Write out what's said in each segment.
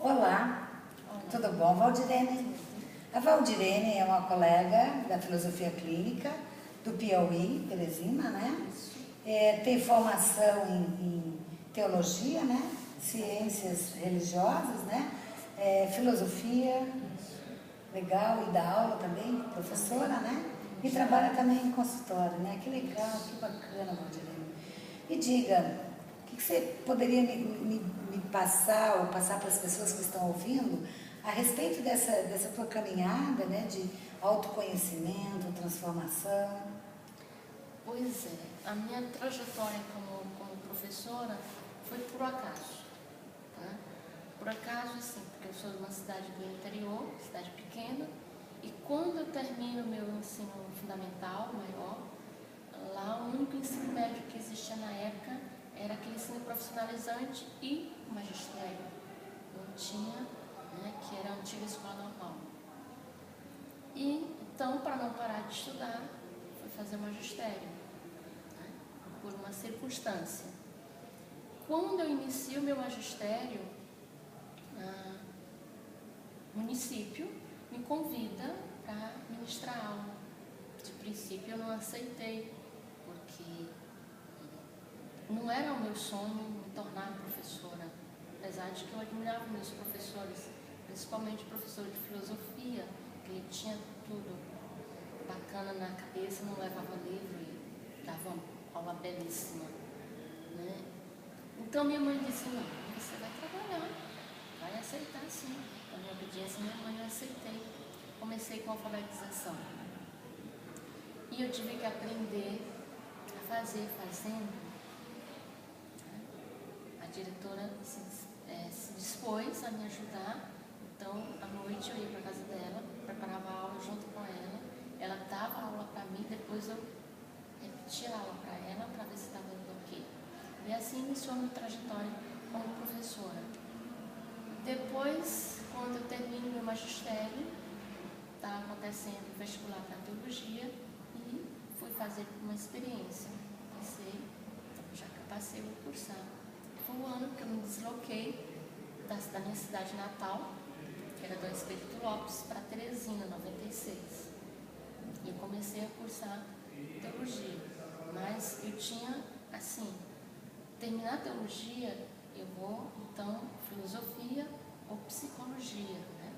Olá, tudo bom, Valdirene? A Valdirene é uma colega da filosofia clínica do Piauí, Teresina, né? Tem formação em teologia, né? Ciências religiosas, né? Filosofia, legal, e dá aula também, professora, né? E trabalha também em consultório, né? Que legal, que bacana, Valdirene. E diga, o que você poderia me passar ou passar para as pessoas que estão ouvindo a respeito dessa tua caminhada, né, de autoconhecimento, transformação? Pois é, a minha trajetória como professora foi por acaso, tá? Por acaso, assim, porque eu sou de uma cidade do interior, cidade pequena, e quando eu termino meu ensino fundamental, maior, lá o único ensino médio que existia na época era aquele ensino profissionalizante e magistério. Não tinha, né, que era a antiga escola normal. E então, para não parar de estudar, fui fazer magistério, né, por uma circunstância. Quando eu inicio meu magistério, o município me convida para ministrar aula. De princípio eu não aceitei, porque não era o meu sonho me tornar professora, apesar de que eu admirava meus professores, principalmente o professor de filosofia, que ele tinha tudo bacana na cabeça, não levava livro e dava uma aula belíssima, né? Então minha mãe disse, não, você vai trabalhar, vai aceitar sim. A minha obediência, minha mãe, eu aceitei. Comecei com a alfabetização. E eu tive que aprender a fazer, fazendo. A diretora se dispôs a me ajudar. Então, à noite eu ia para a casa dela, preparava a aula junto com ela dava a aula para mim, depois eu repetia a aula para ela para ver se estava tudo ok. E assim iniciou a minha trajetória como professora. Depois, quando eu termino meu magistério, está acontecendo o vestibular para teologia e fui fazer uma experiência. Já que eu passei, vou cursar. Foi um ano que eu me desloquei da minha cidade natal, que era Dom Espírito Lopes, para Teresina, 96. E eu comecei a cursar teologia. Mas eu tinha, assim, terminar a teologia, eu vou, então, filosofia ou psicologia, né?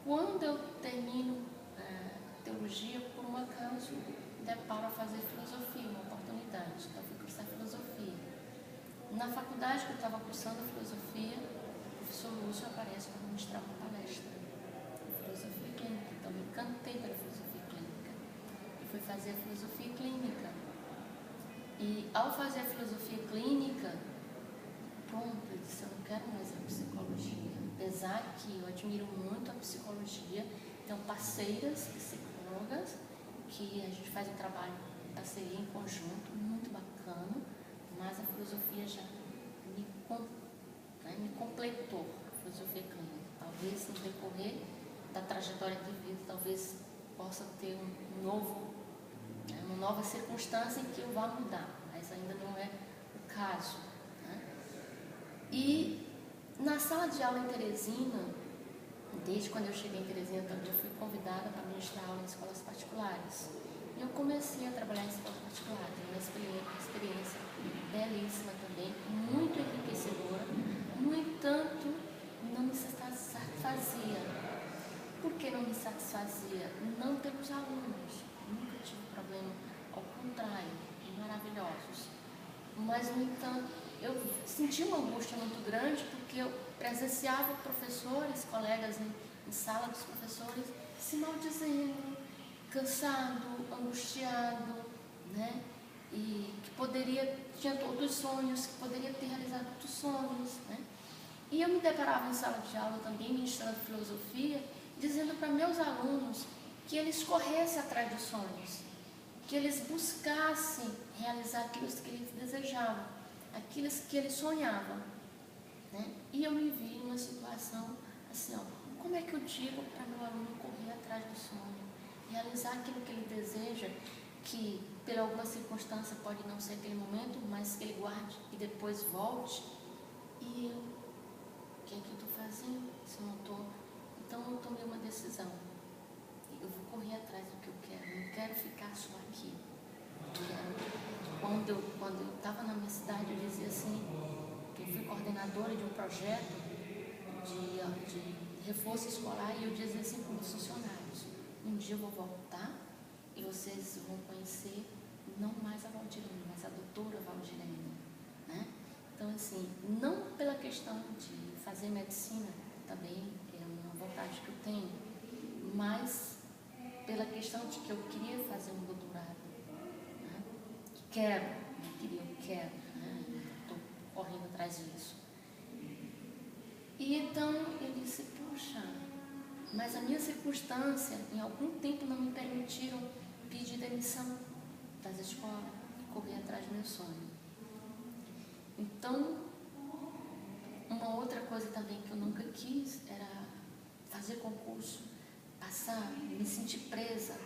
Quando eu termino teologia, por um acaso, deparo a fazer filosofia, uma oportunidade. Então, fui cursar filosofia. Na faculdade que eu estava cursando filosofia, o professor Lúcio aparece para ministrar uma palestra de filosofia clínica. Então, eu encantei pela filosofia clínica e fui fazer a filosofia clínica. E ao fazer a filosofia clínica, pronto, eu disse, eu não quero mais a psicologia. Apesar que eu admiro muito a psicologia, tenho parceiras psicólogas, que a gente faz um trabalho em parceria, em conjunto, muito bacana, mas a filosofia já me completou, a filosofia clínica. Talvez no decorrer da trajetória de vida, talvez possa ter uma nova circunstância em que eu vá mudar, mas ainda não é o caso, né? E na sala de aula em Teresina, desde quando eu cheguei em Teresina também, eu fui convidada para ministrar aula em escolas particulares. E eu comecei a trabalhar em escolas particulares, uma experiência belíssima também, muito enriquecedora. No entanto, não me satisfazia. Por que não me satisfazia? Não pelos alunos, nunca tive problema, ao contrário, maravilhosos. Mas, no entanto, eu senti uma angústia muito grande porque eu presenciava professores, colegas em sala dos professores se maldizendo, cansado, angustiado, né? E que tinha outros sonhos, que poderia ter realizado outros sonhos, né? E eu me deparava em sala de aula também, ministrando filosofia, dizendo para meus alunos que eles corressem atrás dos sonhos, que eles buscassem realizar aquilo que eles desejavam, aquilo que eles sonhavam, né? E eu me vi numa situação assim, como é que eu digo para meu aluno correr atrás do sonho, realizar aquilo que ele deseja, que por alguma circunstância pode não ser aquele momento, mas que ele guarde e depois volte? E eu, o que é que eu estou quando eu estava na minha cidade, eu dizia assim, que eu fui coordenadora de um projeto de reforço escolar, e eu dizia assim para os funcionários, um dia eu vou voltar e vocês vão conhecer não mais a Valdirene, mas a doutora Valdirene, né? Então, assim, não pela questão de fazer medicina, também é uma vontade que eu tenho, mas pela questão de que eu queria fazer um doutorado, né? Eu quero, né? Estou correndo atrás disso. E então eu disse, poxa, mas a minha circunstância, em algum tempo não me permitiram pedir demissão das escolas e correr atrás do meu sonho. Então, uma outra coisa também que eu nunca quis era fazer concurso, passar, me sentir presa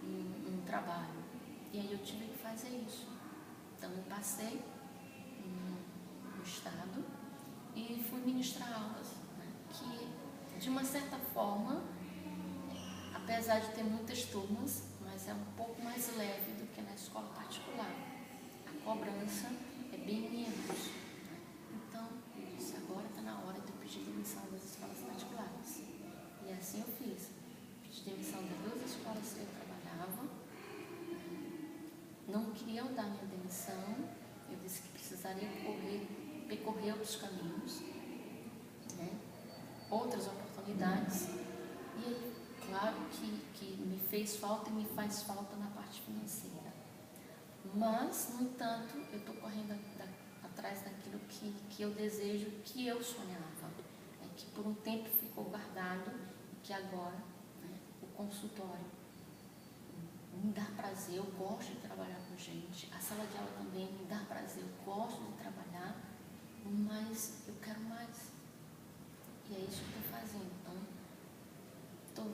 em um trabalho. E aí eu tive que fazer isso. Então eu passei no estado e fui ministrar aulas, né? Que de uma certa forma, apesar de ter muitas turmas, mas é um pouco mais leve do que na escola particular. A cobrança é bem menos, né? Então eu disse, agora está na hora de eu pedir demissão das escolas particulares. E assim eu fiz. Pedi demissão das 2 escolas que eu trabalhava. Não queriam dar minha demissão. Eu disse que precisaria percorrer outros caminhos, né? Outras oportunidades. E aí, claro que me fez falta e me faz falta na parte financeira. Mas, no entanto, eu estou correndo atrás daquilo que eu desejo, que eu sonhava, né? Que por um tempo ficou guardado e que agora, né, o consultório me dá prazer, eu gosto de trabalhar com gente, a sala de aula também me dá prazer, eu gosto de trabalhar, mas eu quero mais. E é isso que eu estou fazendo. Então, estou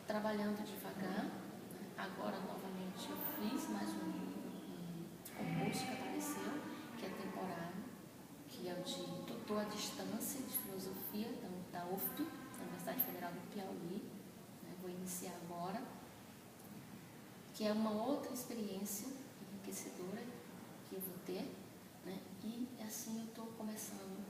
trabalhando devagar, né? Agora, novamente, eu fiz mais um concurso que apareceu, que é temporário, que é o de tutor à distância de filosofia da UFP, da Universidade Federal do Piauí, né? Vou iniciar agora, que é uma outra experiência enriquecedora que eu vou ter, né? E assim eu estou começando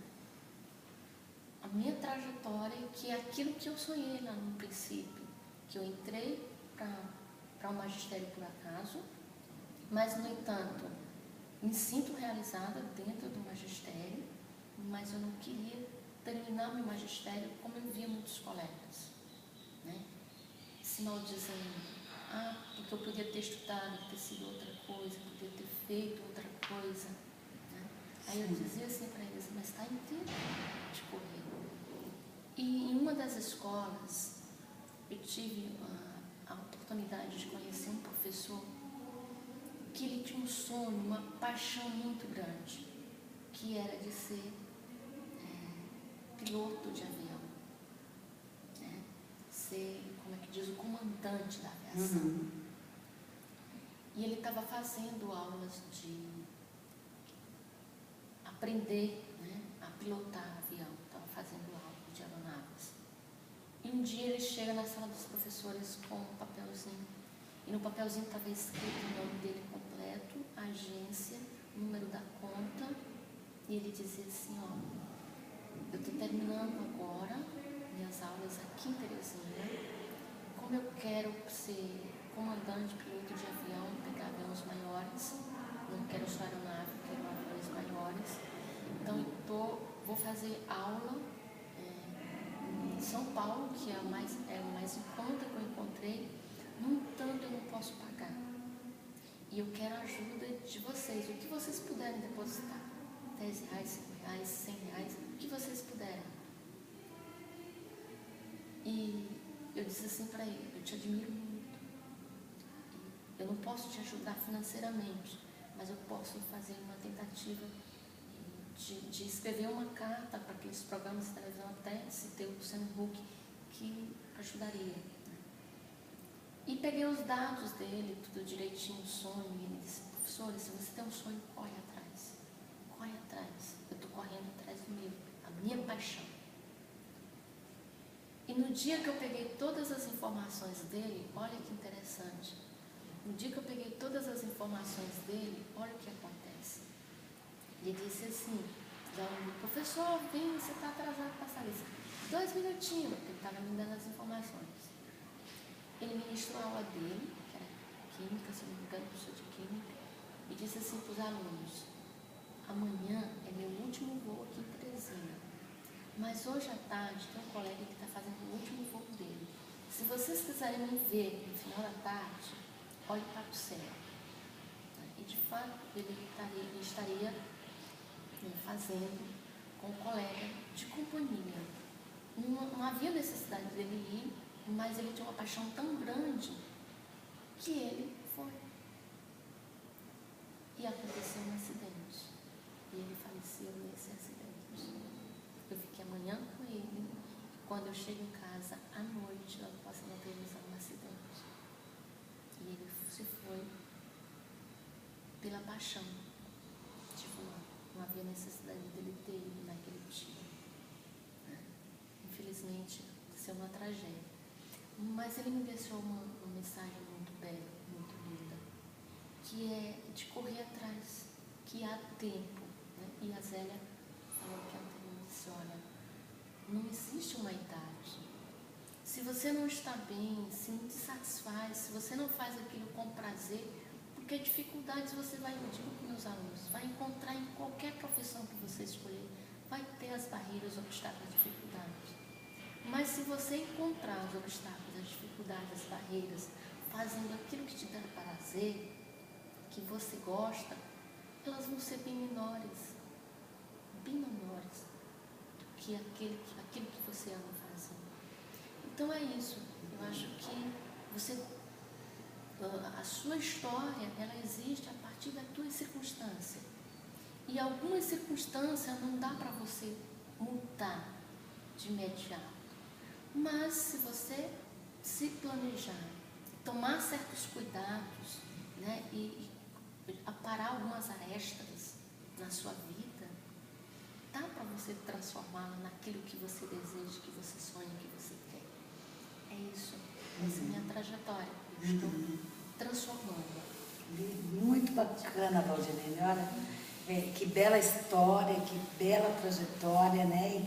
a minha trajetória, que é aquilo que eu sonhei lá no princípio, que eu entrei para o magistério por acaso, mas, no entanto, me sinto realizada dentro do magistério, mas eu não queria terminar meu magistério como eu via muitos colegas, né? Se maldizendo, porque eu podia ter estudado, ter sido outra coisa, podia ter feito outra coisa, né? Aí eu dizia assim para eles, mas está em tempo de correr. E em uma das escolas, eu tive a oportunidade de conhecer um professor que ele tinha um sonho, uma paixão muito grande, que era de ser piloto de avião, né? Ser, como é que diz, o comandante da aviação. Uhum. E ele estava fazendo aulas de aprender, né, a pilotar avião, estava fazendo aula de aeronaves. E um dia ele chega na sala dos professores com um papelzinho, e no papelzinho estava escrito o nome dele completo, a agência, o número da conta, e ele dizia assim, eu estou terminando agora minhas aulas aqui em Teresina, como eu quero ser comandante, piloto de avião, pegar aviões maiores, não quero só aeronave, quero aviões maiores, então vou fazer aula em São Paulo, que é o mais em conta que eu encontrei, no entanto eu não posso pagar, e eu quero a ajuda de vocês, o que vocês puderem depositar, R$10, R$5, R$100, o que vocês puderem. E eu disse assim para ele, eu te admiro muito, eu não posso te ajudar financeiramente, mas eu posso fazer uma tentativa de escrever uma carta para aqueles programas de televisão, até citei o Luciano Huck, que ajudaria. E peguei os dados dele, tudo direitinho, o sonho, e ele disse, professor, se você tem um sonho, corre atrás, eu estou correndo atrás do meu, a minha paixão. E no dia que eu peguei todas as informações dele, olha que interessante, no dia que eu peguei todas as informações dele, olha o que acontece. E ele disse assim, professor, vem, você está atrasado para essa lista. 2 minutinhos, ele estava me dando as informações. Ele ministrou a aula dele, que era química, se não me engano, professor de química, e disse assim para os alunos, amanhã é meu último voo aqui em Teresina, mas hoje à tarde tem um colega que está fazendo o último voo dele. Se vocês quiserem me ver no final da tarde, olhe para o céu. E de fato ele estaria fazendo com um colega de companhia. Não havia necessidade dele ir, mas ele tinha uma paixão tão grande que ele foi. E aconteceu um acidente. E ele faleceu nesse acidente. Eu fiquei amanhã com ele. Quando eu chego em casa, à noite, eu posso na televisão um acidente. E ele se foi pela paixão. Tipo, não havia necessidade dele ter ido naquele dia. Infelizmente, isso é uma tragédia. Mas ele me deixou uma mensagem muito bela, muito linda, que é de correr atrás, que há tempo. Né? E a Zélia falou que ela disse, olha, não existe uma idade. Se você não está bem, se não te satisfaz, se você não faz aquilo com prazer, porque dificuldades você vai, eu digo para meus alunos, vai encontrar em qualquer profissão que você escolher, vai ter as barreiras, obstáculos, dificuldades. Mas se você encontrar os obstáculos, as dificuldades, as barreiras, fazendo aquilo que te dá prazer, que você gosta, elas vão ser bem menores do que aquilo que você ama fazer. Então é isso. Eu acho que a sua história, ela existe a partir das tuas circunstâncias. E algumas circunstâncias não dá para você mudar de imediato. Mas se você se planejar, tomar certos cuidados, né, e aparar algumas arestas na sua vida, dá para você transformá-la naquilo que você deseja, que você sonha, que você quer. É isso. Essa é a minha trajetória. Eu estou transformando. Muito bacana, Valdilene. Olha, que bela história, que bela trajetória, né? E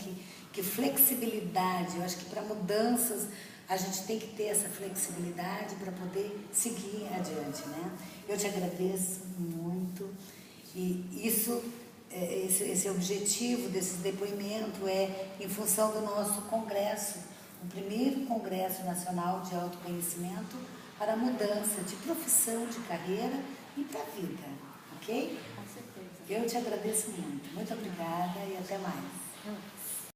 que flexibilidade. Eu acho que para mudanças a gente tem que ter essa flexibilidade para poder seguir adiante, né? Eu te agradeço muito. E esse objetivo desse depoimento é em função do nosso congresso, o primeiro Congresso Nacional de Autoconhecimento para a mudança de profissão, de carreira e para a vida, ok? Com certeza. Eu te agradeço muito. Muito obrigada e até mais.